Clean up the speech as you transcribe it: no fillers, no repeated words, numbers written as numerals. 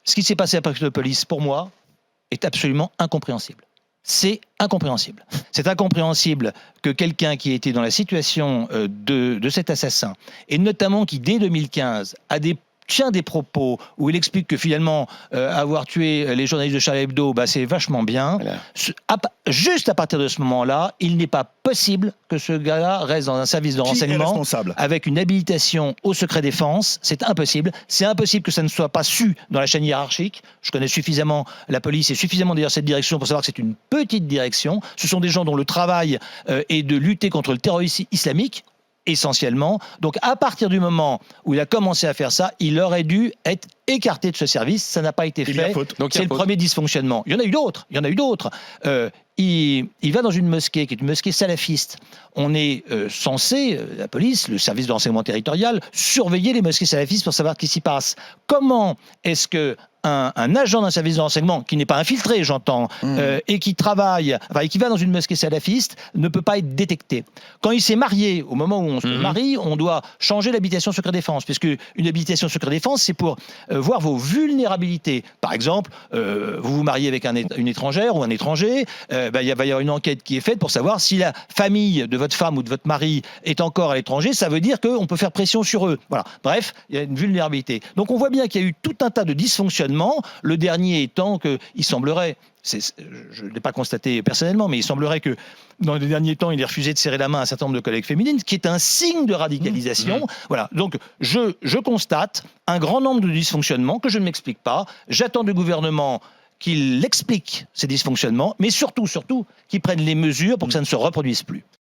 Ce qui s'est passé à Paxopolis, pour moi, est absolument incompréhensible. C'est incompréhensible. C'est incompréhensible que quelqu'un qui était dans la situation de cet assassin, et notamment qui, dès 2015, tient des propos où il explique que finalement, avoir tué les journalistes de Charlie Hebdo, c'est vachement bien. Voilà. Juste à partir de ce moment-là, il n'est pas possible que ce gars-là reste dans un service de renseignement avec une habilitation au secret défense. C'est impossible. C'est impossible que ça ne soit pas su dans la chaîne hiérarchique. Je connais suffisamment la police et suffisamment d'ailleurs cette direction pour savoir que c'est une petite direction. Ce sont des gens dont le travail est de lutter contre le terrorisme islamique, essentiellement. Donc, à partir du moment où il a commencé à faire ça, il aurait dû être écarté de ce service. Ça n'a pas été fait. C'est le premier dysfonctionnement. Il y en a eu d'autres. Il va dans une mosquée qui est une mosquée salafiste. On est censé, la police, le service de renseignement territorial, surveiller les mosquées salafistes pour savoir ce qui s'y passe. Comment est-ce que un agent d'un service de renseignement qui n'est pas infiltré, j'entends, et qui travaille, et qui va dans une mosquée salafiste, ne peut pas être détecté. Quand il s'est marié, au moment où on se marie, on doit changer l'habilitation secret défense, puisque une habilitation secret défense, c'est pour voir vos vulnérabilités. Par exemple, vous vous mariez avec une étrangère ou un étranger, il va y avoir une enquête qui est faite pour savoir si la famille de votre femme ou de votre mari est encore à l'étranger. Ça veut dire qu'on peut faire pression sur eux. Voilà. Bref, il y a une vulnérabilité. Donc on voit bien qu'il y a eu tout un tas de dysfonctionnements. Le dernier étant qu'il semblerait, je ne l'ai pas constaté personnellement, mais il semblerait que dans les derniers temps, il ait refusé de serrer la main à un certain nombre de collègues féminines, ce qui est un signe de radicalisation. Voilà. Donc je constate un grand nombre de dysfonctionnements que je ne m'explique pas. J'attends du gouvernement qu'il explique ces dysfonctionnements, mais surtout qu'il prenne les mesures pour que ça ne se reproduise plus.